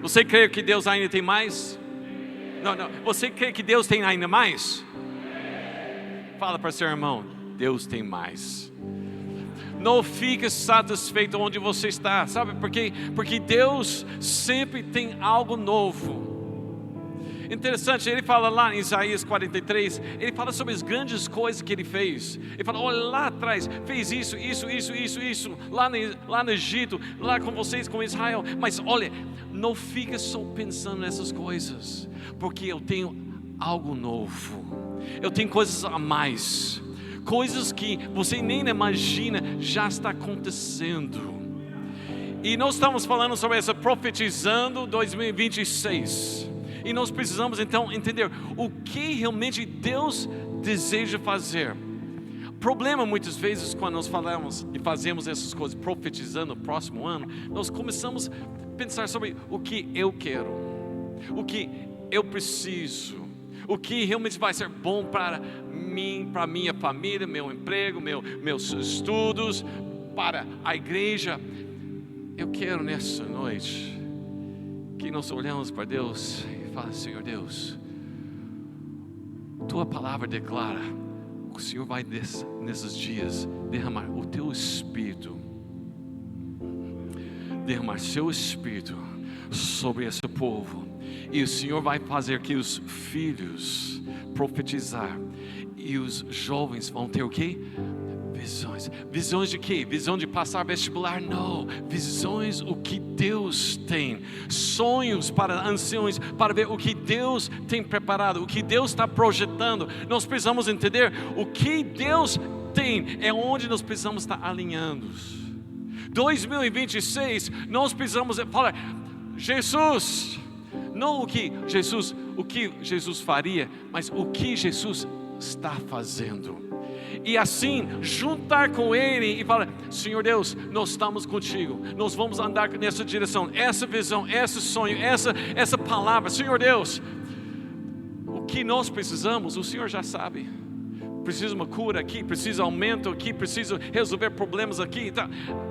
Você crê que Deus ainda tem mais? Não. Você crê que Deus tem ainda mais? Fala para seu irmão, Deus tem mais. Não fique satisfeito onde você está. Sabe por quê? Porque Deus sempre tem algo novo. Interessante, ele fala lá em Isaías 43, ele fala sobre as grandes coisas que ele fez. Ele fala, olha lá atrás, fez isso, lá no Egito, lá com vocês, com Israel. Mas olha, não fica só pensando nessas coisas, porque eu tenho algo novo. Eu tenho coisas a mais, coisas que você nem imagina já está acontecendo. E nós estamos falando sobre essa profetizando 2026. E nós precisamos então entender o que realmente Deus deseja fazer. Problema muitas vezes quando nós falamos e fazemos essas coisas, profetizando o próximo ano, nós começamos a pensar sobre o que eu quero, o que eu preciso, o que realmente vai ser bom para mim, para minha família, meu emprego, meus estudos, para a igreja. Eu quero nessa noite que nós olhamos para Deus e falamos, Senhor Deus, Tua palavra declara, o Senhor vai nesses dias derramar o Teu Espírito, derramar Seu Espírito sobre esse povo, e o Senhor vai fazer que os filhos profetizar, e os jovens vão ter o quê? Visões. Visões de quê? Visão de passar vestibular? Não. Visões o que Deus tem. Sonhos para anciões, para ver o que Deus tem preparado, o que Deus está projetando. Nós precisamos entender o que Deus tem, é onde nós precisamos estar alinhando. 2026, nós precisamos falar, Jesus, não o que Jesus faria, mas o que Jesus está fazendo. E assim juntar com Ele e falar, Senhor Deus, nós estamos contigo, nós vamos andar nessa direção, essa visão, esse sonho, essa palavra. Senhor Deus, o que nós precisamos, o Senhor já sabe. Precisa uma cura aqui, precisa aumento aqui, precisa resolver problemas aqui, tá?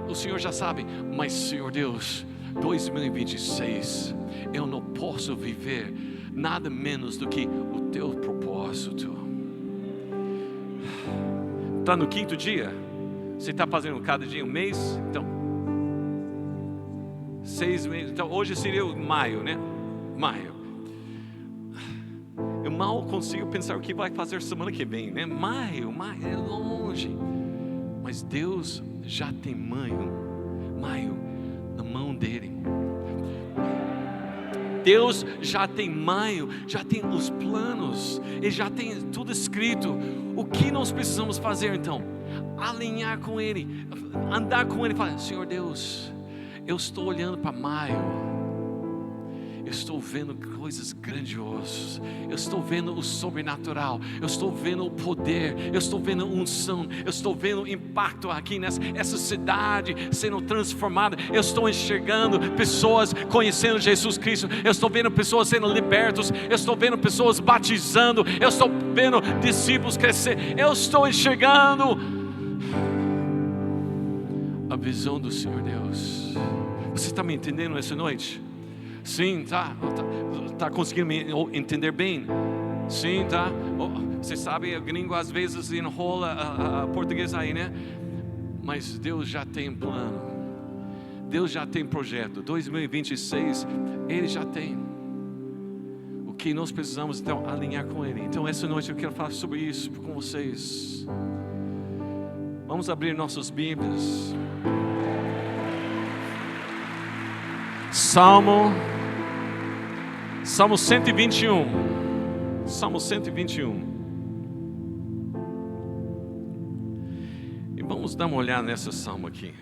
O Senhor já sabe. Mas Senhor Deus, 2026, eu não posso viver nada menos do que o Teu propósito. Está no 5º dia? Você está fazendo cada dia um mês? Então, 6 meses. Então, hoje seria maio, né? Maio. Eu mal consigo pensar o que vai fazer semana que vem, né? Maio é longe. Mas Deus já tem maio na mão dele. Deus já tem maio, já tem os planos, Ele já tem tudo escrito. O que nós precisamos fazer então? Alinhar com Ele, andar com Ele e falar, Senhor Deus, eu estou olhando para maio, eu estou vendo coisas grandiosas, eu estou vendo o sobrenatural, eu estou vendo o poder, eu estou vendo unção, eu estou vendo o impacto aqui nessa cidade sendo transformada, eu estou enxergando pessoas conhecendo Jesus Cristo, eu estou vendo pessoas sendo libertos, eu estou vendo pessoas batizando, eu estou vendo discípulos crescer, eu estou enxergando a visão do Senhor Deus. Você está me entendendo essa noite? Sim, tá conseguindo me entender bem? Sim, tá? Você sabe, o gringo às vezes enrola a português aí, né? Mas Deus já tem plano, Deus já tem projeto. 2026, Ele já tem. O que nós precisamos então alinhar com Ele. Então essa noite eu quero falar sobre isso com vocês. Vamos abrir nossas Bíblias. Salmo 121. Salmo 121. E vamos dar uma olhada nessa salmo aqui.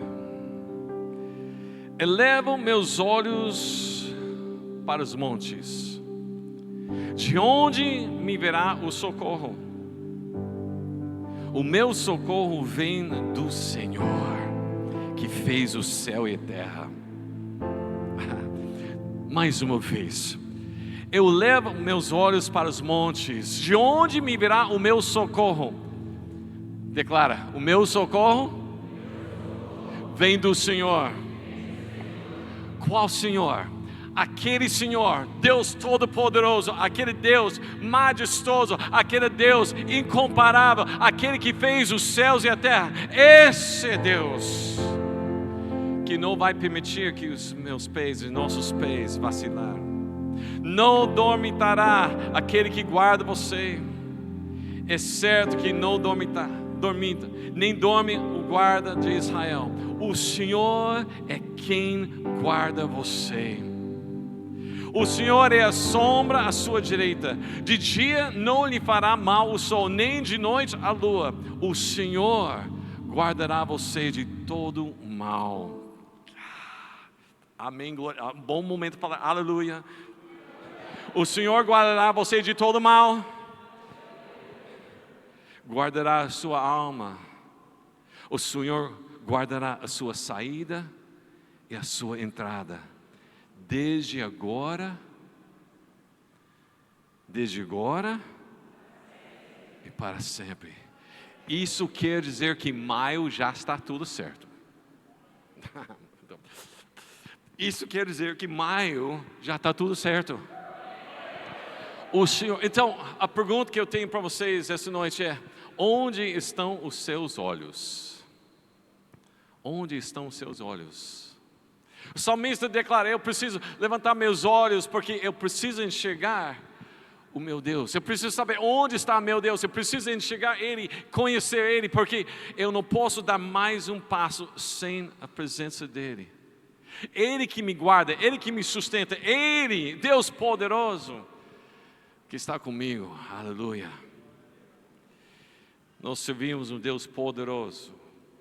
Elevo meus olhos para os montes. De onde me virá o socorro? O meu socorro vem do Senhor, que fez o céu e a terra. Mais uma vez, eu levo meus olhos para os montes. De onde me virá o meu socorro? Declara: o meu socorro vem do Senhor. Qual Senhor? aquele Senhor, Deus Todo-Poderoso, aquele Deus majestoso, aquele Deus incomparável, aquele que fez os céus e a terra, esse é Deus que não vai permitir que os meus pés e nossos pés vacilar. Não dormitará aquele que guarda você. É certo que não dormita, nem dorme o guarda de Israel. O Senhor é quem guarda você. O Senhor é a sombra à sua direita. De dia não lhe fará mal o sol, nem de noite a lua. O Senhor guardará você de todo o mal. Amém, glória. Bom momento para falar aleluia. O Senhor guardará você de todo mal. Guardará a sua alma. O Senhor guardará a sua saída e a sua entrada, desde agora e para sempre. Isso quer dizer que maio já está tudo certo. Isso quer dizer que maio já está tudo certo. O Senhor, então, a pergunta que eu tenho para vocês essa noite é: onde estão os seus olhos? Onde estão os seus olhos? O salmista declara: eu preciso levantar meus olhos porque eu preciso enxergar o meu Deus. Eu preciso saber onde está meu Deus. Eu preciso enxergar Ele, conhecer Ele, porque eu não posso dar mais um passo sem a presença dEle. Ele que me guarda, Ele que me sustenta, Ele, Deus poderoso, que está comigo. Aleluia. Nós servimos um Deus poderoso,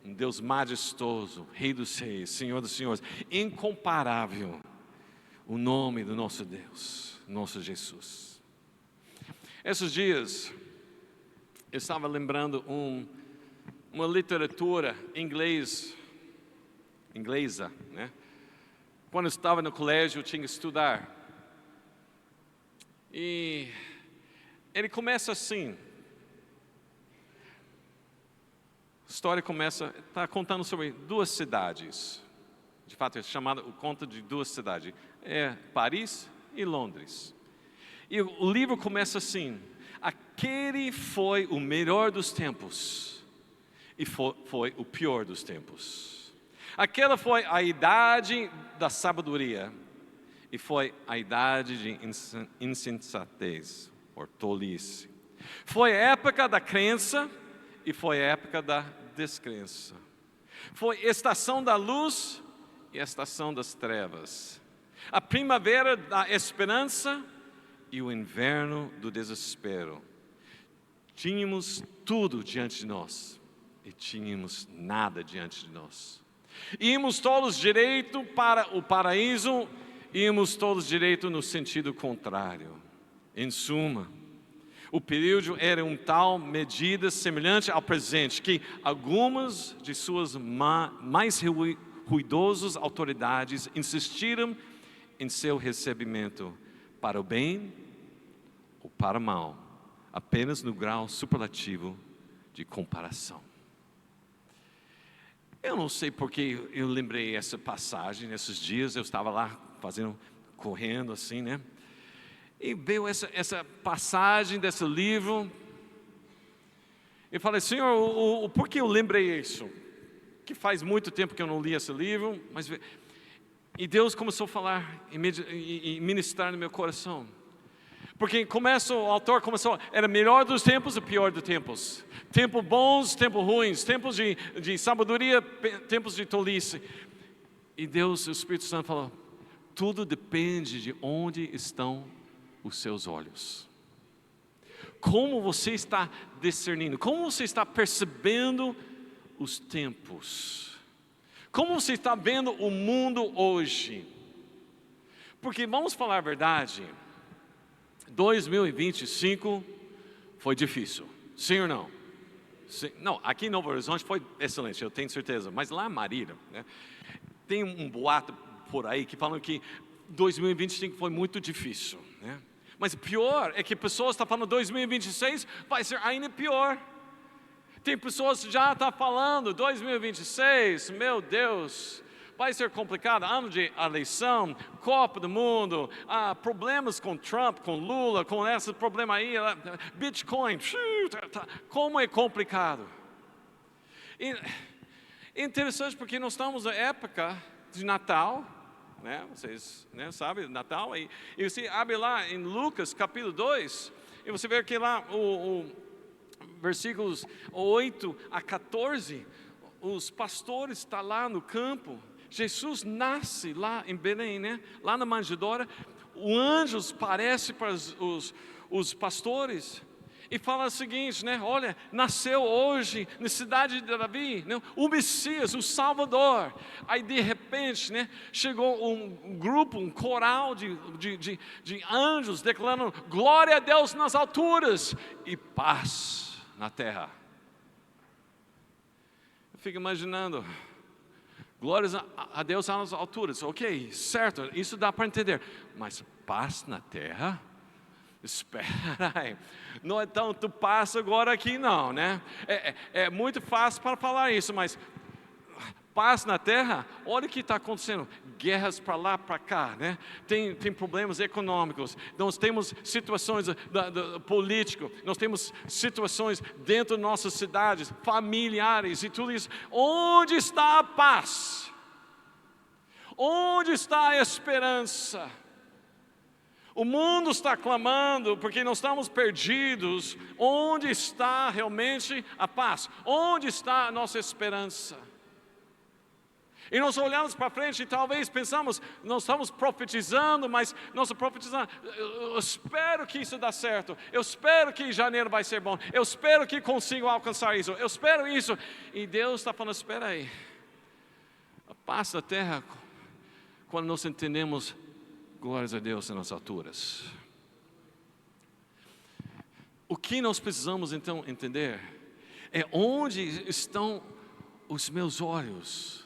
um Deus majestoso, Rei dos Reis, Senhor dos Senhores, incomparável. O nome do nosso Deus, nosso Jesus. Esses dias eu estava lembrando uma literatura inglesa, né? Quando eu estava no colégio eu tinha que estudar. E ele começa assim. A história começa, está contando sobre duas cidades. De fato, é chamado o conto de duas cidades. É Paris e Londres. E o livro começa assim: aquele foi o melhor dos tempos e foi o pior dos tempos. Aquela foi a idade da sabedoria e foi a idade de insensatez, ou tolice. Foi a época da crença e foi a época da descrença. Foi a estação da luz e a estação das trevas. A primavera da esperança e o inverno do desespero. Tínhamos tudo diante de nós e tínhamos nada diante de nós. Íamos todos direito para o paraíso, íamos todos direito no sentido contrário. Em suma, o período era em tal medida semelhante ao presente, que algumas de suas mais ruidosas autoridades insistiram em seu recebimento para o bem ou para o mal, apenas no grau superlativo de comparação. Eu não sei porque eu lembrei essa passagem nesses dias. Eu estava lá correndo assim, né? E veio essa passagem desse livro. Eu falei: Senhor, por que eu lembrei isso? Que faz muito tempo que eu não li esse livro. E Deus começou a falar e ministrar no meu coração. Porque o autor começou: era melhor dos tempos e pior dos tempos. Tempos bons, tempos ruins, tempos de sabedoria, tempos de tolice. E Deus, o Espírito Santo falou: tudo depende de onde estão os seus olhos. Como você está discernindo, como você está percebendo os tempos. Como você está vendo o mundo hoje. Porque vamos falar a verdade, 2025 foi difícil, sim ou não? Sim. Não, aqui em Novo Horizonte foi excelente, eu tenho certeza. Mas lá em Marília, né, tem um boato por aí que falam que 2025 foi muito difícil, né? Mas o pior é que pessoas estão falando 2026 vai ser ainda pior. Tem pessoas que já estão falando 2026, meu Deus, vai ser complicado, ano de eleição, Copa do Mundo, problemas com Trump, com Lula, com esse problema aí, Bitcoin, como é complicado. E, interessante porque nós estamos na época de Natal, né? Vocês, né, sabem, Natal, e você abre lá em Lucas capítulo 2, e você vê que lá versículos 8 a 14, os pastores estão lá no campo, Jesus nasce lá em Belém, né? Lá na manjedoura, o anjo aparece para os pastores, e fala o seguinte, né? Olha, nasceu hoje na cidade de Davi, né, o Messias, o Salvador. Aí de repente, né, chegou um grupo, um coral de anjos declarando glória a Deus nas alturas e paz na terra. Eu fico imaginando, glórias a Deus nas alturas, ok, certo, isso dá para entender, mas paz na terra? Espera aí, não é tanto paz agora aqui não, né? É muito fácil para falar isso, mas paz na terra, olha o que está acontecendo, guerras para lá, para cá, né? Tem problemas econômicos, nós temos situações políticas, nós temos situações dentro de nossas cidades, familiares e tudo isso. Onde está a paz? Onde está a esperança? O mundo está clamando porque nós estamos perdidos. Onde está realmente a paz? Onde está a nossa esperança? E nós olhamos para frente e talvez pensamos, nós estamos profetizando, mas nós profetizando, eu espero que isso dê certo, eu espero que janeiro vai ser bom, eu espero que consiga alcançar isso, eu espero isso. E Deus está falando, espera aí, a paz da terra, quando nós entendemos, glórias a Deus nas alturas. O que nós precisamos então entender é onde estão os meus olhos,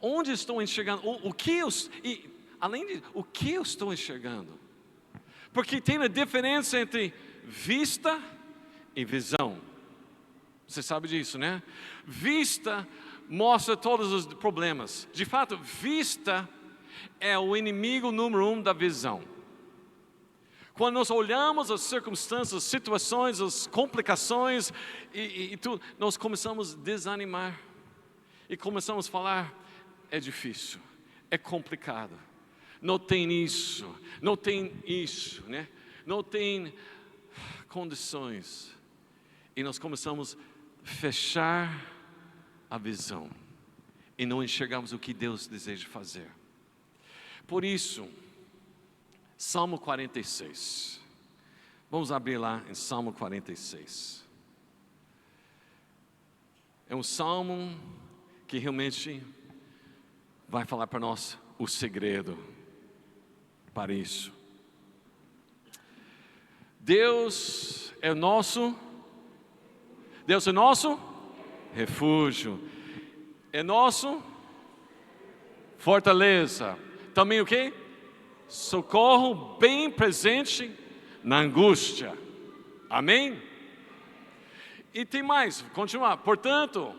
onde estou enxergando, o que eu estou enxergando, porque tem a diferença entre vista e visão. Você sabe disso, né? Vista mostra todos os problemas. De fato, vista é o inimigo número 1 da visão. Quando nós olhamos as circunstâncias, as situações, as complicações e tudo, nós começamos a desanimar e começamos a falar, é difícil, é complicado, não tem isso, né? Não tem condições, e nós começamos a fechar a visão e não enxergamos o que Deus deseja fazer. Por isso, Salmo 46, vamos abrir lá em Salmo 46, é um salmo que realmente vai falar para nós o segredo para isso. Deus é nosso refúgio, é nosso fortaleza, também o quê? Socorro bem presente na angústia, amém? E tem mais, continuar, portanto,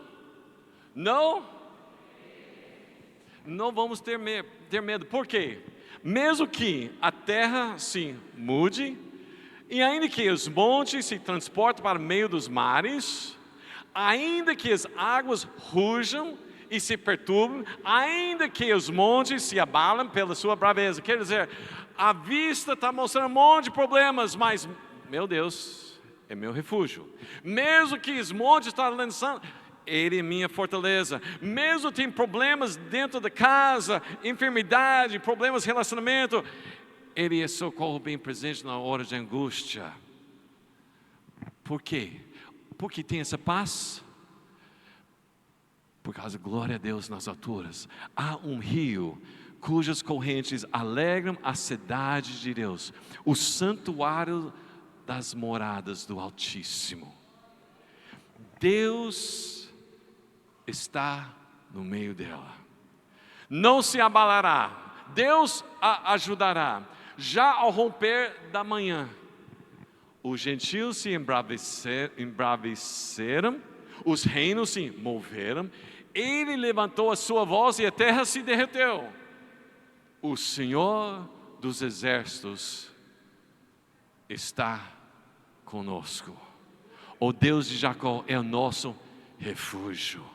não vamos ter medo, por quê? Mesmo que a terra se mude, e ainda que os montes se transportem para o meio dos mares, ainda que as águas rujam e se perturbem, ainda que os montes se abalem pela sua braveza. Quer dizer, a vista está mostrando um monte de problemas, mas, meu Deus, é meu refúgio. Mesmo que os montes estão lançando, Ele é minha fortaleza. Mesmo tem problemas dentro da casa, enfermidade, problemas de relacionamento, Ele é socorro bem presente na hora de angústia. Por quê? Porque tem essa paz? Por causa da glória a Deus nas alturas. Há um rio cujas correntes alegram a cidade de Deus, o santuário das moradas do Altíssimo. Deus está no meio dela, não se abalará, Deus a ajudará. Já ao romper da manhã, os gentios se embraveceram, os reinos se moveram, Ele levantou a sua voz e a terra se derreteu. O Senhor dos exércitos está conosco. O Deus de Jacó é o nosso refúgio.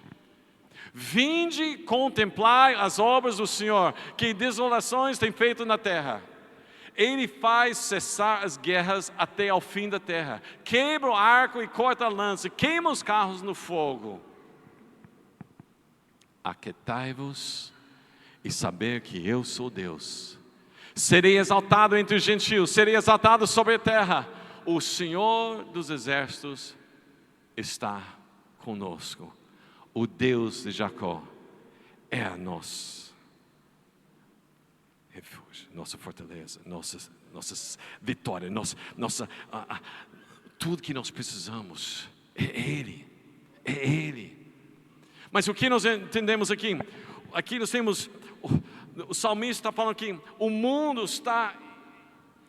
Vinde contemplar as obras do Senhor, que desolações tem feito na terra. Ele faz cessar as guerras até ao fim da terra. Quebra o arco e corta a lança, queima os carros no fogo. Aquietai-vos e saber que eu sou Deus. Serei exaltado entre os gentios, serei exaltado sobre a terra. O Senhor dos exércitos está conosco. O Deus de Jacó é a nosso refúgio, nossa fortaleza, nossa vitória, tudo que nós precisamos é Ele, é Ele. Mas o que nós entendemos aqui? Aqui nós temos, o salmista está falando que o mundo está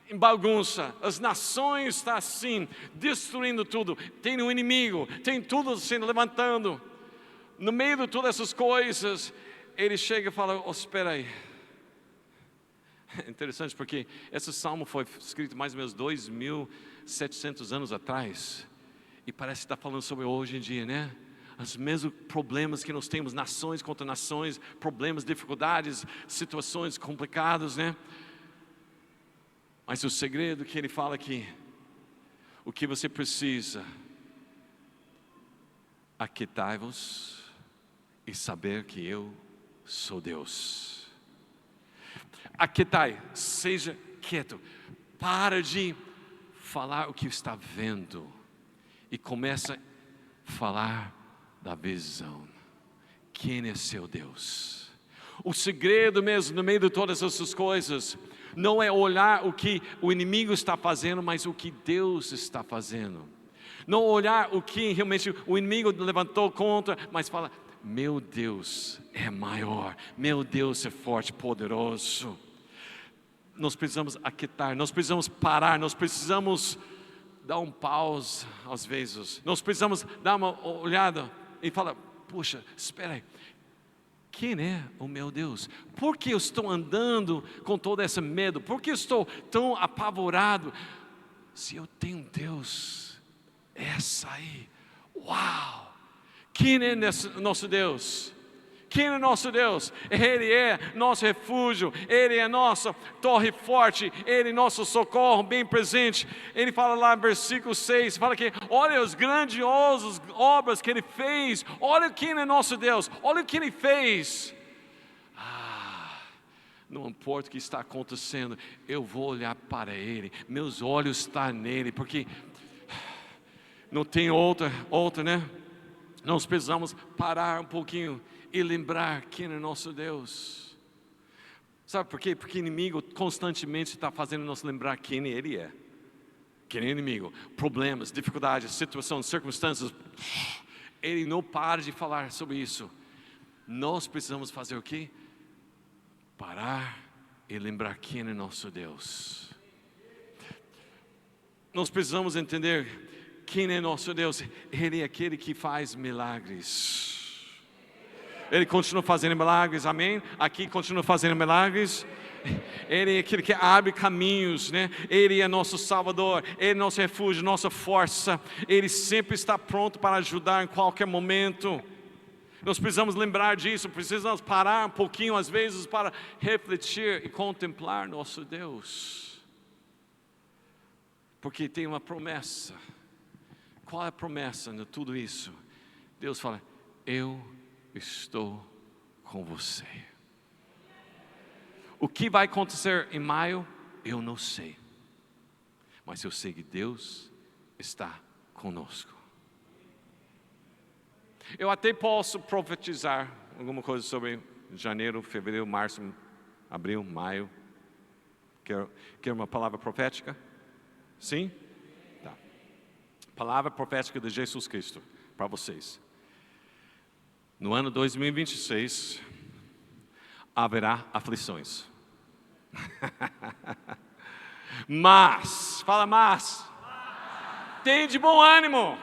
em bagunça, as nações estão assim, destruindo tudo, tem um inimigo, tem tudo se levantando. No meio de todas essas coisas, ele chega e fala, espera aí. É interessante porque esse salmo foi escrito mais ou menos 2.700 anos atrás. E parece que está falando sobre hoje em dia, né? Os mesmos problemas que nós temos, nações contra nações, problemas, dificuldades, situações complicadas, né? Mas o segredo que ele fala aqui, o que você precisa, aquietai-vos e saber que eu sou Deus. Aquietai, seja quieto, para de falar o que está vendo e começa a falar da visão. Quem é seu Deus? O segredo mesmo no meio de todas essas coisas não é olhar o que o inimigo está fazendo, mas o que Deus está fazendo. Não olhar o que realmente o inimigo levantou contra, mas fala, meu Deus é maior, meu Deus é forte, poderoso. Nós precisamos aquietar, nós precisamos parar, nós precisamos dar um pause às vezes. Nós precisamos dar uma olhada e falar, puxa, espera aí. Quem é o meu Deus? Por que eu estou andando com todo esse medo? Por que eu estou tão apavorado? Se eu tenho Deus, essa aí, uau! Quem é nosso Deus? Quem é nosso Deus? Ele é nosso refúgio, Ele é nossa torre forte, Ele é nosso socorro bem presente. Ele fala lá no versículo 6, fala que olha as grandiosas obras que Ele fez, olha quem é nosso Deus, olha o que Ele fez. Não importa o que está acontecendo, eu vou olhar para Ele, meus olhos estão nele, porque não tem outra, né? Nós precisamos parar um pouquinho e lembrar quem é nosso Deus. Sabe por quê? Porque o inimigo constantemente está fazendo nós lembrar quem Ele é. Quem é o inimigo? Problemas, dificuldades, situações, circunstâncias. Ele não para de falar sobre isso. Nós precisamos fazer o quê? Parar e lembrar quem é nosso Deus. Nós precisamos entender quem é nosso Deus. Ele é aquele que faz milagres. Ele continua fazendo milagres, amém? Aqui continua fazendo milagres. Ele é aquele que abre caminhos, né? Ele é nosso Salvador, Ele é nosso refúgio, nossa força. Ele sempre está pronto para ajudar em qualquer momento. Nós precisamos lembrar disso, precisamos parar um pouquinho às vezes para refletir e contemplar nosso Deus. Porque tem uma promessa. Qual é a promessa de tudo isso? Deus fala, eu estou com você. O que vai acontecer em maio, eu não sei. Mas eu sei que Deus está conosco. Eu até posso profetizar alguma coisa sobre janeiro, fevereiro, março, abril, maio. Quer uma palavra profética? Sim? Tá. Palavra profética de Jesus Cristo para vocês. No ano 2026, haverá aflições. Mas, fala mas, tem de bom ânimo.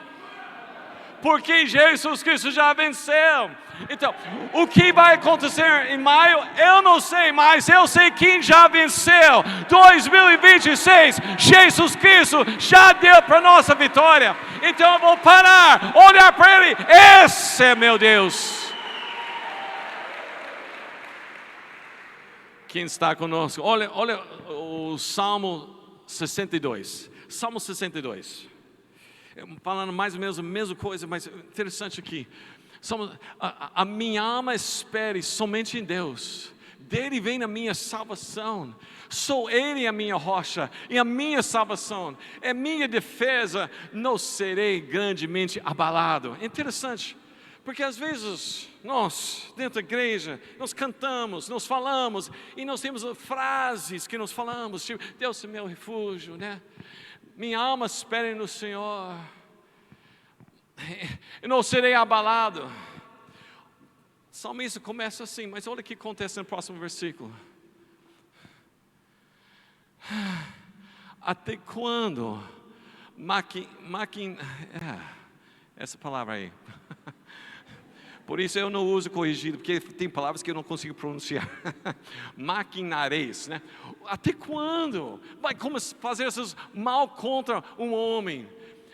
Porque Jesus Cristo já venceu. Então, o que vai acontecer em maio, eu não sei, mas eu sei quem já venceu. 2026, Jesus Cristo já deu para nós a vitória. Então eu vou parar, olhar para Ele. Esse é meu Deus. Quem está conosco? Olha o Salmo 62. Salmo 62. Falando mais ou menos a mesma coisa, mas interessante aqui. A minha alma espere somente em Deus. Dele vem a minha salvação. Sou Ele a minha rocha e a minha salvação. É minha defesa, não serei grandemente abalado. É interessante, porque às vezes nós, dentro da igreja, nós cantamos, nós falamos, e nós temos frases que nós falamos, tipo, Deus é meu refúgio, né? Minha alma espere no Senhor. Eu não serei abalado. O salmista começa assim, mas olha o que acontece no próximo versículo. Até quando essa palavra aí. Por isso eu não uso corrigido, porque tem palavras que eu não consigo pronunciar. Maquinareis, né? Até quando vai fazer esses mal contra um homem?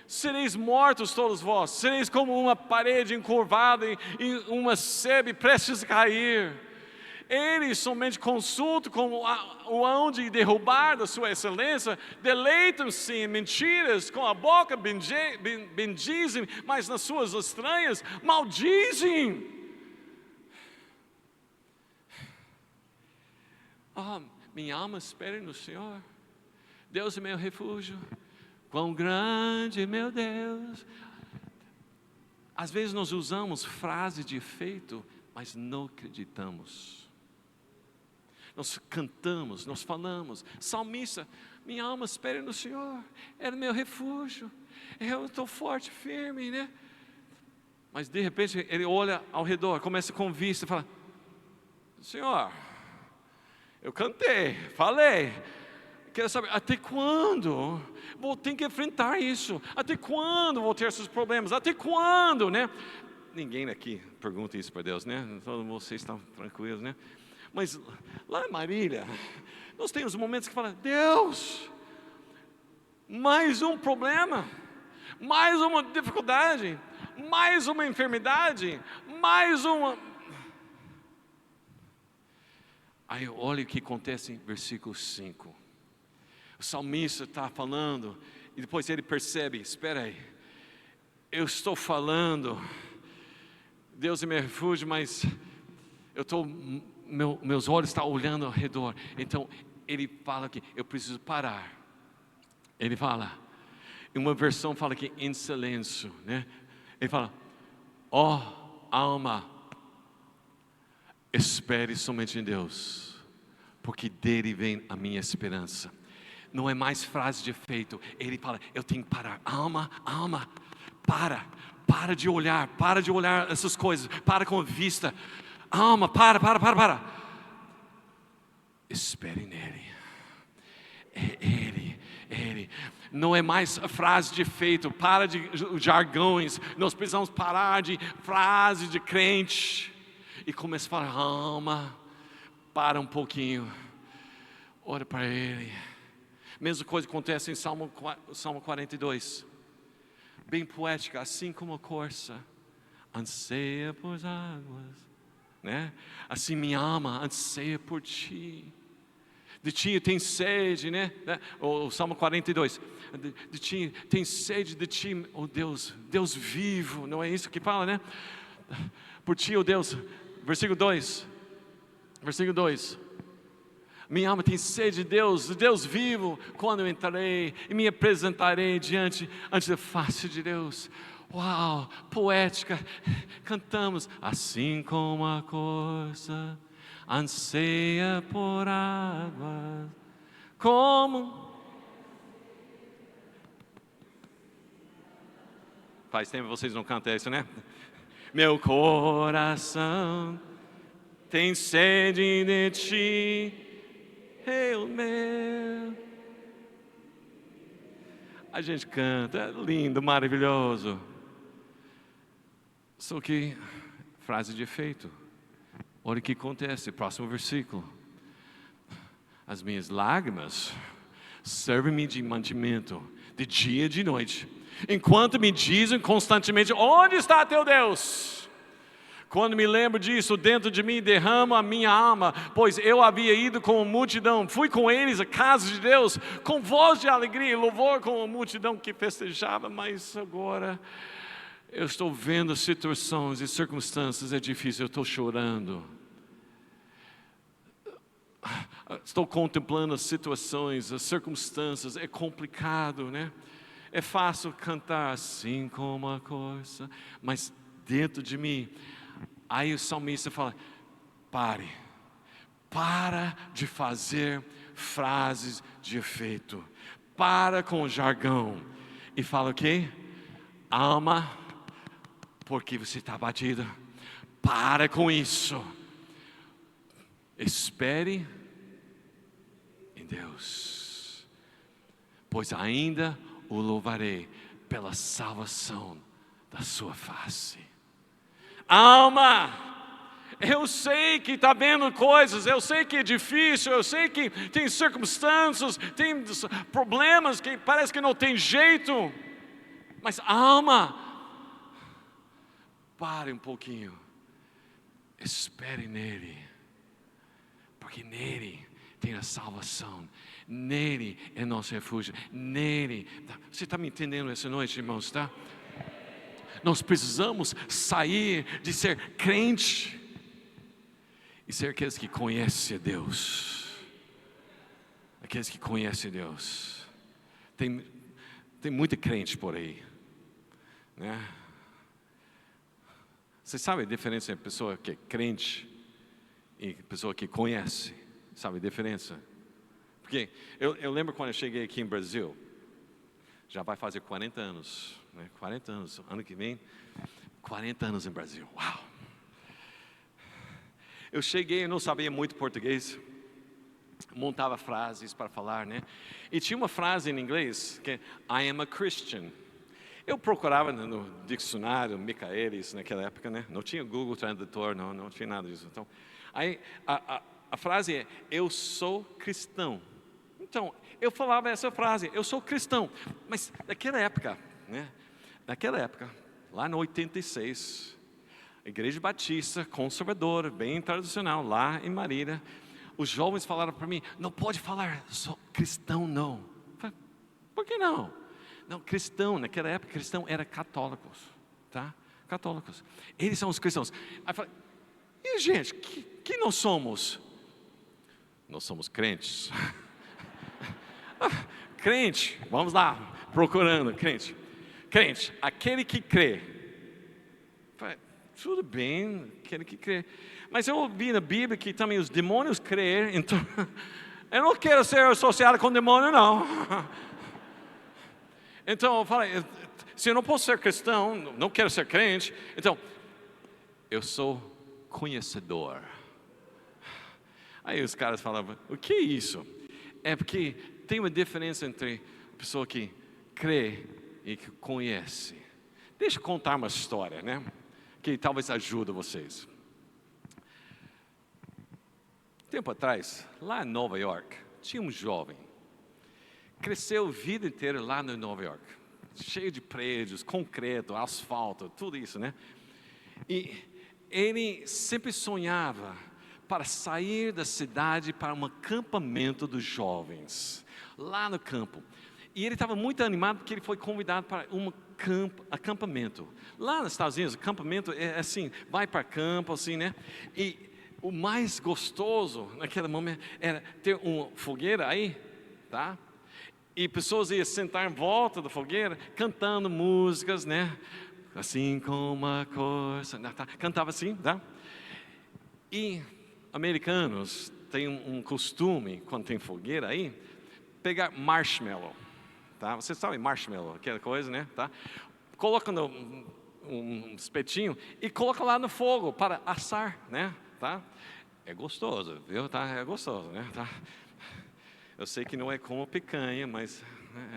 Sereis mortos todos vós, sereis como uma parede encurvada e uma sebe prestes a cair. Eles somente consultam como o hão de derrubar da sua excelência, deleitam-se em mentiras, com a boca bendizem, mas nas suas estranhas maldizem. Minha alma espera no Senhor, Deus é meu refúgio. Quão grande, meu Deus. Às vezes nós usamos frases de efeito, mas não acreditamos. Nós cantamos, nós falamos. Salmista, minha alma espera no Senhor, é o meu refúgio. Eu estou forte, firme, né? Mas de repente ele olha ao redor, começa com vista e fala: Senhor, eu cantei, falei. Quero saber, até quando vou ter que enfrentar isso? Até quando vou ter esses problemas? Até quando, né? Ninguém aqui pergunta isso para Deus, né? Todos vocês estão tranquilos, né? Mas lá em Marília, nós temos momentos que falam: Deus, mais um problema, mais uma dificuldade, mais uma enfermidade, mais uma... Aí olha o que acontece em versículo 5. O salmista está falando, e depois ele percebe: espera aí, eu estou falando, Deus é meu refúgio, mas meus olhos estão olhando ao redor. Então ele fala que eu preciso parar. Ele fala, em uma versão fala que em silêncio, né? Ele fala: ó alma, espere somente em Deus, porque dele vem a minha esperança. Não é mais frase de efeito. Ele fala: eu tenho que parar. Alma, para de olhar essas coisas, para com a vista. Alma, para. Espere nele. É Ele. Não é mais frase de efeito. Para de jargões. Nós precisamos parar de frase de crente e começar a falar: alma, para um pouquinho, olha para Ele. Mesma coisa acontece em Salmo 42, bem poética. Assim como a corça anseia por águas, né? Assim minha alma anseia por Ti. De Ti tem sede, né? O Salmo 42, de Ti tem sede de Ti, oh Deus vivo. Não é isso que fala, né? Por Ti, oh Deus. Versículo 2. Minha alma tem sede de Deus vivo. Quando eu entrarei e me apresentarei diante da face de Deus. Uau, poética. Cantamos: assim como a corça anseia por águas, como... Faz tempo que vocês não cantam isso, né? Meu coração tem sede de Ti, meu. A gente canta, é lindo, maravilhoso. Só que frase de efeito. Olha o que acontece, próximo versículo. As minhas lágrimas servem-me de mantimento, de dia e de noite, enquanto me dizem constantemente: onde está teu Deus? Quando me lembro disso, dentro de mim derramo a minha alma, pois eu havia ido com a multidão, fui com eles à casa de Deus, com voz de alegria e louvor, com a multidão que festejava, mas agora eu estou vendo situações e circunstâncias, é difícil, eu estou chorando. Estou contemplando as situações, as circunstâncias, é complicado, né? É fácil cantar assim como a coisa, mas dentro de mim, aí o salmista fala: para de fazer frases de efeito, para com o jargão, e fala o quê? Alma, porque você está abatida, para com isso, espere em Deus, pois ainda o louvarei pela salvação da sua face. Alma, eu sei que está vendo coisas, eu sei que é difícil, eu sei que tem circunstâncias, tem problemas que parece que não tem jeito, mas alma, pare um pouquinho, espere nele, porque nele tem a salvação, nele é nosso refúgio, nele. Você está me entendendo essa noite, irmãos, tá? Nós precisamos sair de ser crente e ser aqueles que conhecem a Deus. Aqueles que conhecem a Deus. Tem muita crente por aí, né? Você sabe a diferença entre pessoa que é crente e pessoa que conhece? Sabe a diferença? Porque eu lembro quando eu cheguei aqui em Brasil, já vai fazer 40 anos, né? 40 anos, ano que vem, 40 anos em Brasil, uau! Eu cheguei, eu não sabia muito português, montava frases para falar, né? E tinha uma frase em inglês que é I am a Christian. Eu procurava no dicionário, Michaelis, naquela época, né? Não tinha Google Tradutor, não tinha nada disso. Então, aí a frase é: eu sou cristão. Então, eu falava essa frase: eu sou cristão. Mas naquela época, né? Naquela época, lá no 86, Igreja Batista, conservadora, bem tradicional, lá em Marília, os jovens falaram para mim: não pode falar sou cristão, não. Eu falei: por que não? Não, cristão, naquela época, cristão era católicos, tá? Católicos. Eles são os cristãos. Aí eu falei: e gente, que nós somos? Nós somos crentes. Crente, vamos lá, procurando, crente. Crente, aquele que crê. Falei: tudo bem, aquele que crê. Mas eu ouvi na Bíblia que também os demônios creem, então eu não quero ser associado com demônio, não. Então eu falei: se eu não posso ser cristão, não quero ser crente, então eu sou conhecedor. Aí os caras falavam: o que é isso? É porque tem uma diferença entre a pessoa que crê e que conhece. Deixa eu contar uma história, né? Que talvez ajude vocês. Tempo atrás, lá em Nova York, tinha um jovem. Cresceu a vida inteira lá em Nova York. Cheio de prédios, concreto, asfalto, tudo isso, né? E ele sempre sonhava para sair da cidade para um acampamento dos jovens, lá no campo. E ele estava muito animado porque ele foi convidado para um acampamento. Lá nos Estados Unidos, acampamento é assim, vai para campo, assim, né? E o mais gostoso naquele momento era ter uma fogueira aí, tá? E pessoas iam sentar em volta da fogueira, cantando músicas, né? Assim como a coisa, tá? Cantava assim, tá? E americanos têm um costume, quando tem fogueira aí, pegar marshmallow, tá? Vocês sabem marshmallow, aquela coisa, né? Tá? Coloca um espetinho e coloca lá no fogo para assar, né? Tá? É gostoso, viu? Tá? É gostoso, né? Tá? Eu sei que não é como picanha, mas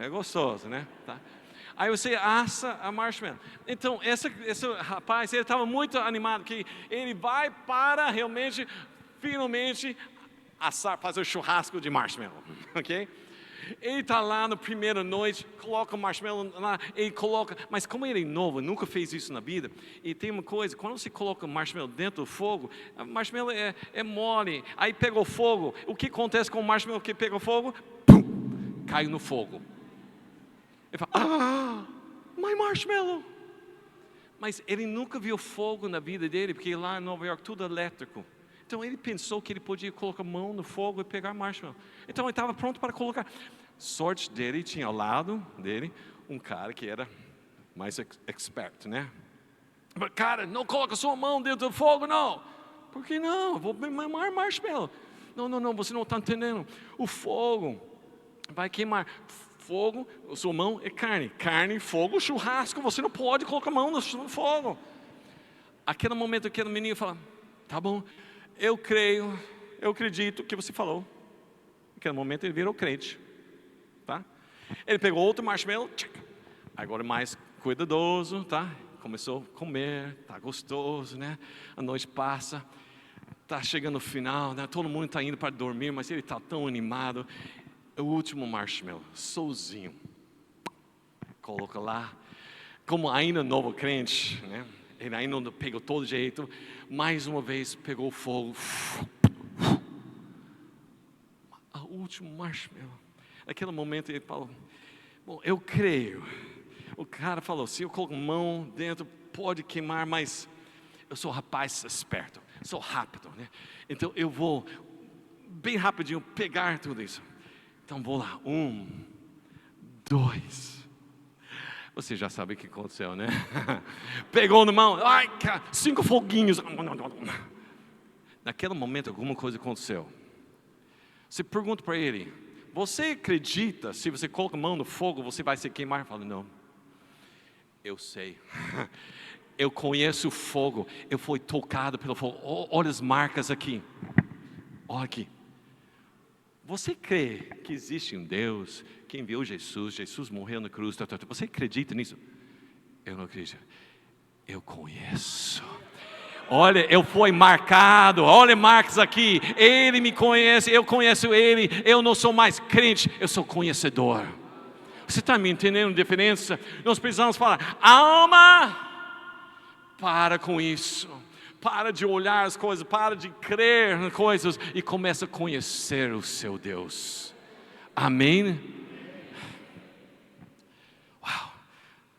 é gostoso, né? Tá? Aí você assa a marshmallow. Então, esse rapaz, ele estava muito animado, que ele vai para realmente, finalmente, assar, fazer o churrasco de marshmallow, ok? Ele está lá na primeira noite, coloca o marshmallow lá, ele coloca, mas como ele é novo, nunca fez isso na vida, e tem uma coisa, quando você coloca o marshmallow dentro do fogo, o marshmallow é mole, aí pegou fogo, o que acontece com o marshmallow que pegou fogo? Pum, cai no fogo. Ele fala, my marshmallow. Mas ele nunca viu fogo na vida dele, porque lá em Nova York tudo é elétrico. Então ele pensou que ele podia colocar a mão no fogo e pegar marshmallow. Então ele estava pronto para colocar. Sorte dele, tinha ao lado dele um cara que era mais expert, né? Mas cara, não coloca sua mão dentro do fogo, não. Por que não? Eu vou queimar marshmallow. Não, você não está entendendo. O fogo vai queimar. Fogo, sua mão é carne. Carne, fogo, churrasco. Você não pode colocar a mão no fogo. Aquele momento, aquele menino fala, tá bom, eu acredito que você falou. Naquele momento ele virou crente. Tá? Ele pegou outro marshmallow, agora mais cuidadoso, tá? Começou a comer, tá gostoso, né? A noite passa, tá chegando o final, né? Todo mundo está indo para dormir, mas ele está tão animado. O último marshmallow, sozinho, coloca lá, como ainda novo crente, né? Ele ainda não pegou todo jeito, mais uma vez pegou fogo, o último marshmallow. Naquele momento ele falou, bom, eu creio. O cara falou, se eu coloco a mão dentro, pode queimar, mas eu sou um rapaz esperto, sou rápido, né? Então eu vou, bem rapidinho, pegar tudo isso. Então vou lá, 1, 2. Você já sabe o que aconteceu, né? Pegou na mão, 5 foguinhos. Naquele momento alguma coisa aconteceu. Você pergunta para ele, você acredita, se você coloca a mão no fogo, você vai se queimar? Ele fala, não, eu sei, eu conheço o fogo, eu fui tocado pelo fogo, olha as marcas aqui, olha aqui. Você crê que existe um Deus que enviou Jesus morreu na cruz, você acredita nisso? Eu não acredito, eu conheço. Olha, eu fui marcado, olha Marcos aqui, ele me conhece, eu conheço ele, eu não sou mais crente, eu sou conhecedor. Você está me entendendo a diferença? Nós precisamos falar, alma, para com isso, para de olhar as coisas, para de crer nas coisas e começa a conhecer o seu Deus. Amém? Uau,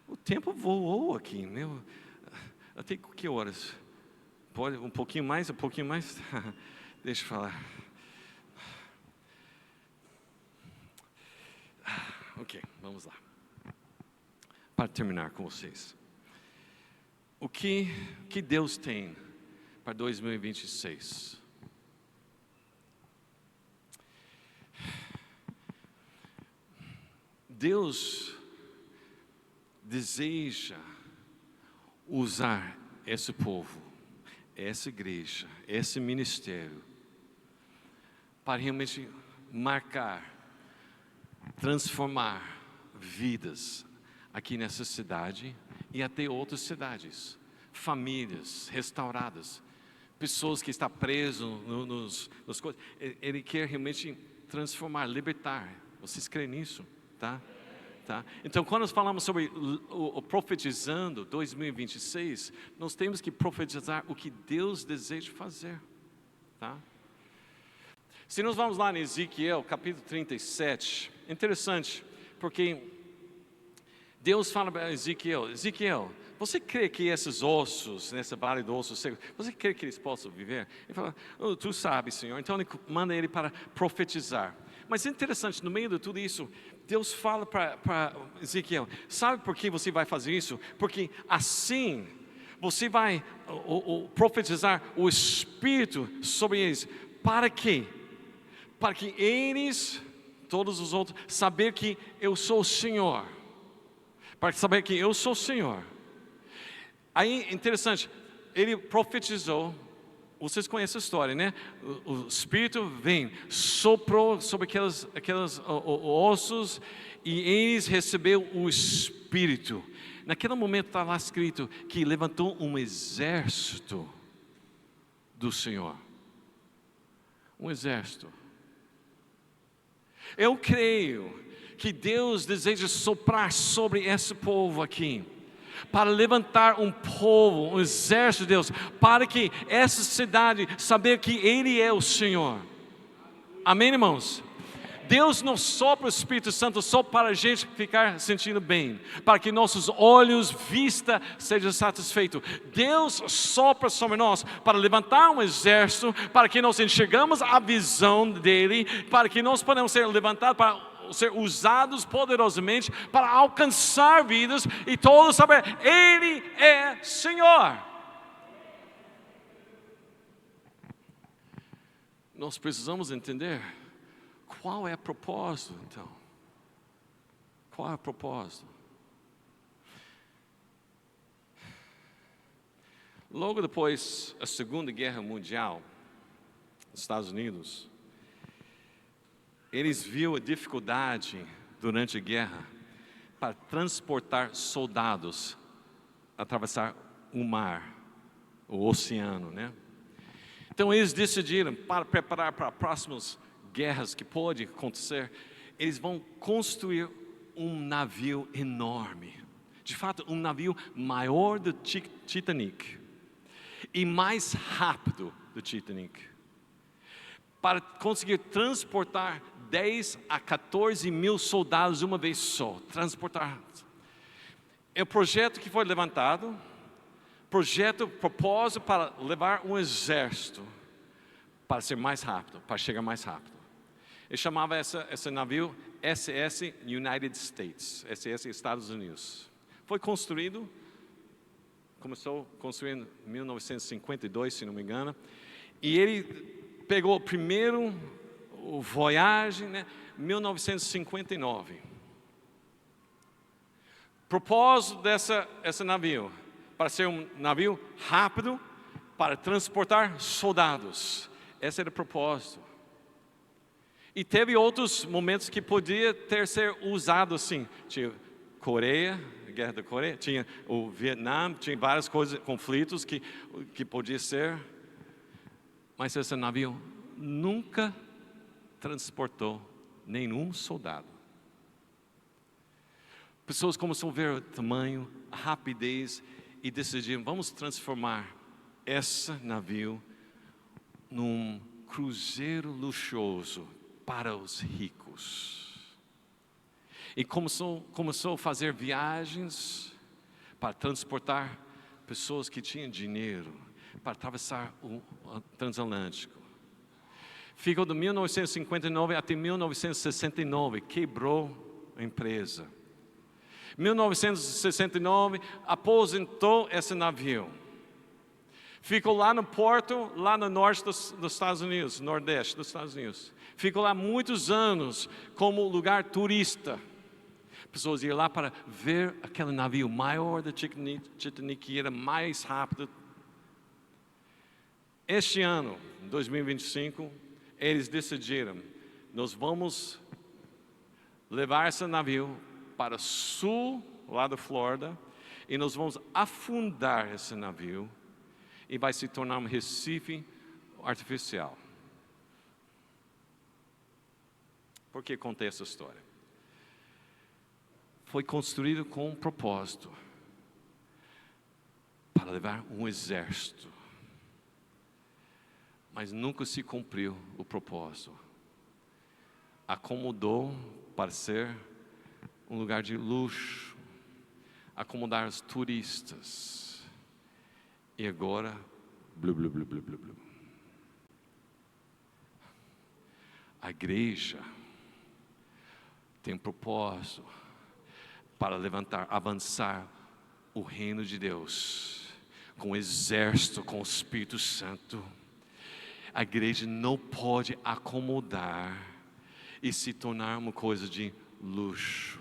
o tempo voou aqui, meu, até que horas? Pode um pouquinho mais, deixa eu falar. Ok, vamos lá. Para terminar com vocês. O que Deus tem para 2026? Deus deseja usar esse povo, essa igreja, esse ministério, para realmente marcar, transformar vidas aqui nessa cidade e até outras cidades, famílias restauradas, pessoas que estão presas nos coisas. Ele quer realmente transformar, libertar. Vocês creem nisso? Tá? Então, quando nós falamos sobre o profetizando 2026, nós temos que profetizar o que Deus deseja fazer, tá? Se nós vamos lá em Ezequiel, capítulo 37, interessante, porque Deus fala para Ezequiel, você crê que esses ossos, nessa vale do osso seco, você crê que eles possam viver? Ele fala, tu sabes, Senhor. Então ele manda ele para profetizar. Mas é interessante, no meio de tudo isso, Deus fala para Ezequiel, sabe por que você vai fazer isso? Porque assim você vai profetizar o Espírito sobre eles. Para quê? Para que eles, todos os outros, saber que eu sou o Senhor. Para saber que eu sou o Senhor. Aí, interessante, ele profetizou vocês conhecem a história, né? O Espírito vem, soprou sobre aqueles ossos e eles receberam o Espírito. Naquele momento está lá escrito que levantou um exército do Senhor. Um exército. Eu creio que Deus deseja soprar sobre esse povo aqui, para levantar um povo, um exército de Deus, para que essa cidade saber que Ele é o Senhor. Amém, irmãos? Deus não sopra o Espírito Santo só para a gente ficar sentindo bem, para que nossos olhos, vista, sejam satisfeitos. Deus sopra sobre nós para levantar um exército, para que nós enxergamos a visão dEle, para que nós podemos ser levantados para ser usados poderosamente para alcançar vidas e todos saber, Ele é Senhor. Nós precisamos entender qual é o propósito, então. Qual é o propósito? Logo depois da Segunda Guerra Mundial, nos Estados Unidos, eles viram a dificuldade durante a guerra para transportar soldados, atravessar o mar, o oceano, né? Então eles decidiram, para preparar para próximas guerras que podem acontecer, eles vão construir um navio enorme. De fato, um navio maior do Titanic e mais rápido do Titanic, para conseguir transportar 10 a 14 mil soldados de uma vez só. Transportar. É o projeto que foi levantado, propósito para levar um exército para ser mais rápido, para chegar mais rápido. Ele chamava esse navio SS United States, SS Estados Unidos. Foi construído, começou construindo em 1952, se não me engano, e ele pegou o primeiro voyage, né, 1959. Propósito desse navio, para ser um navio rápido, para transportar soldados. Esse era o propósito. E teve outros momentos que podia ter sido usado assim. Tinha Coreia, a Guerra da Coreia, tinha o Vietnã, tinha várias coisas, conflitos que podia ser. Mas esse navio nunca transportou nenhum soldado. Pessoas começaram a ver o tamanho, a rapidez e decidiram, vamos transformar esse navio num cruzeiro luxuoso para os ricos. E começou a fazer viagens para transportar pessoas que tinham dinheiro, para atravessar o transatlântico. Ficou de 1959 até 1969, quebrou a empresa. 1969, aposentou esse navio. Ficou lá no porto, lá no norte dos Estados Unidos, nordeste dos Estados Unidos. Ficou lá muitos anos como lugar turista. Pessoas iam lá para ver aquele navio maior do Titanic, que era mais rápido. Este ano, 2025, eles decidiram, nós vamos levar esse navio para o sul, lá da Flórida, e nós vamos afundar esse navio, e vai se tornar um Recife artificial. Por que contei essa história? Foi construído com um propósito, para levar um exército. Mas nunca se cumpriu o propósito. Acomodou para ser um lugar de luxo, acomodar os turistas. E agora, blu, blu, blu, blu, blu, blu. A igreja tem um propósito para levantar, avançar o reino de Deus, com o exército, com o Espírito Santo. A igreja não pode acomodar e se tornar uma coisa de luxo.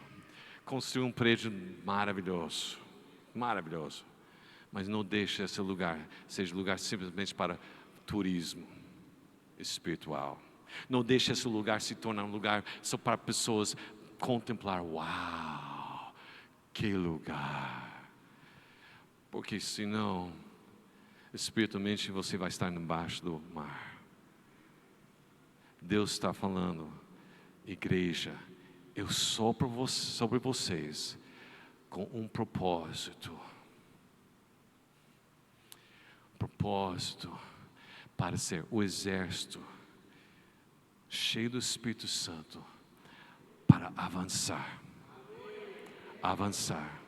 Construir um prédio maravilhoso, maravilhoso, mas não deixe esse lugar seja lugar simplesmente para turismo espiritual. Não deixe esse lugar se tornar um lugar só para pessoas contemplar. Uau, que lugar! Porque senão, espiritualmente você vai estar embaixo do mar. Deus está falando, igreja, eu sopro sobre vocês com um propósito. Propósito para ser o exército cheio do Espírito Santo para avançar. Avançar.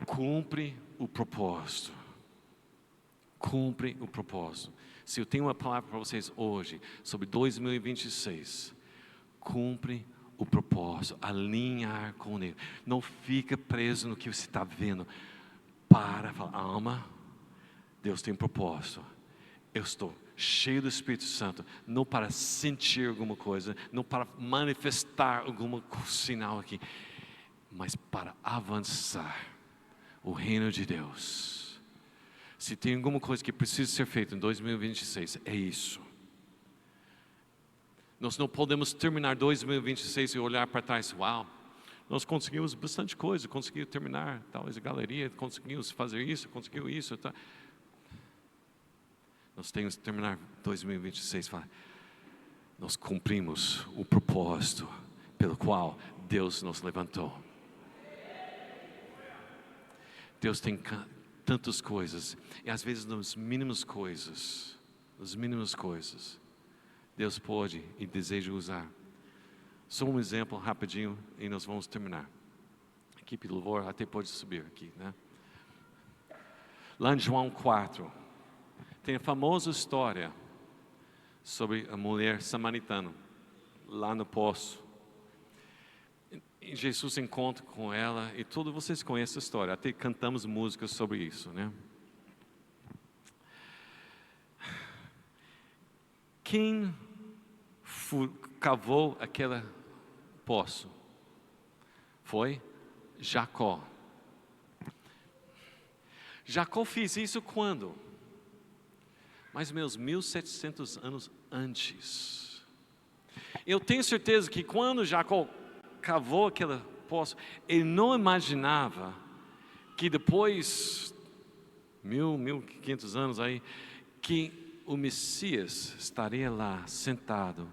Cumpre o propósito. Cumpre o propósito. Se eu tenho uma palavra para vocês hoje sobre 2026, cumpre o propósito, alinhar com Ele. Não fica preso no que você está vendo. Para, fala, alma, Deus tem um propósito. Eu estou cheio do Espírito Santo, não para sentir alguma coisa, não para manifestar algum sinal aqui, mas para avançar o reino de Deus. Se tem alguma coisa que precisa ser feita em 2026, é isso. Nós não podemos terminar 2026 e olhar para trás, uau, nós conseguimos bastante coisa, conseguimos terminar talvez a galeria, conseguimos fazer isso, conseguimos isso, tá? Nós temos que terminar 2026, nós cumprimos o propósito pelo qual Deus nos levantou. Deus tem tantas coisas, e às vezes nas mínimas coisas, Deus pode e deseja usar. Só um exemplo rapidinho e nós vamos terminar. A equipe do louvor até pode subir aqui, né? Lá em João 4, tem a famosa história sobre a mulher samaritana, lá no poço. E Jesus encontra com ela, e todos vocês conhecem a história, até cantamos músicas sobre isso, né? Quem cavou aquele poço? Foi Jacó. Jacó fez isso quando? Mais ou menos 1700 anos antes. Eu tenho certeza que quando Jacó cavou aquele poço, ele não imaginava que depois, 1500 anos aí, que o Messias estaria lá sentado,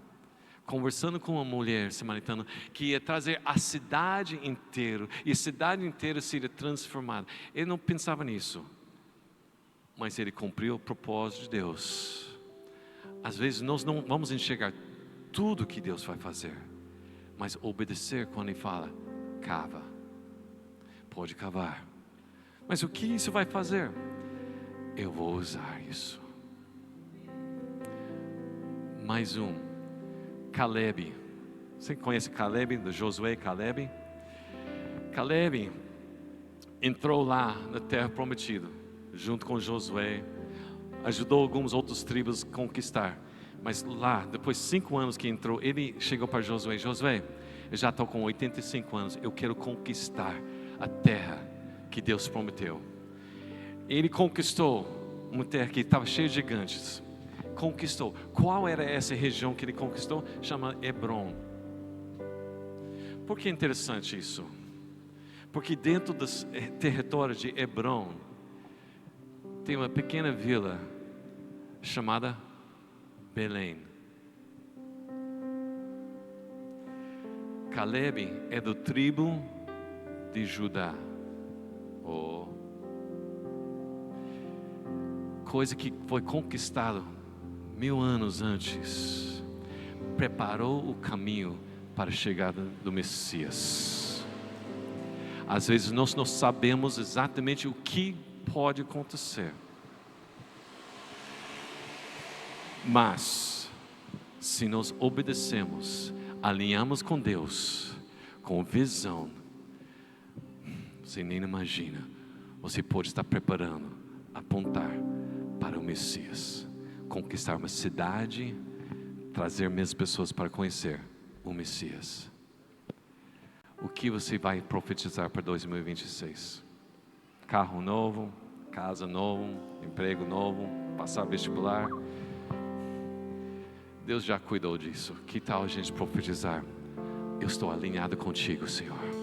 conversando com uma mulher samaritana, que ia trazer a cidade inteira, e a cidade inteira seria transformada. Ele não pensava nisso. Mas ele cumpriu o propósito de Deus. Às vezes nós não vamos enxergar tudo que Deus vai fazer, mas obedecer quando Ele fala, cava. Pode cavar. Mas o que isso vai fazer? Eu vou usar isso. Mais um. Caleb. Você conhece Caleb, do Josué e Caleb? Caleb entrou lá na terra prometida, junto com Josué, ajudou algumas outras tribos a conquistar. Mas lá, depois de 5 anos que entrou, ele chegou para Josué: Josué, eu já estou com 85 anos, eu quero conquistar a terra que Deus prometeu. Ele conquistou uma terra que estava cheia de gigantes. Conquistou. Qual era essa região que ele conquistou? Chama Hebron. Por que é interessante isso? Porque dentro do território de Hebron tem uma pequena vila chamada Belém. Caleb é do tribo de Judá. Coisa que foi conquistada 1000 anos antes, preparou o caminho para a chegada do Messias. Às vezes nós não sabemos exatamente o que pode acontecer, mas se nós obedecemos, alinhamos com Deus, com visão, você nem imagina, você pode estar preparando, apontar para o Messias, conquistar uma cidade, trazer mesmas pessoas para conhecer o Messias. O que você vai profetizar para 2026? Carro novo, casa novo, emprego novo, passar vestibular, Deus já cuidou disso. Que tal a gente profetizar? Eu estou alinhado contigo, Senhor.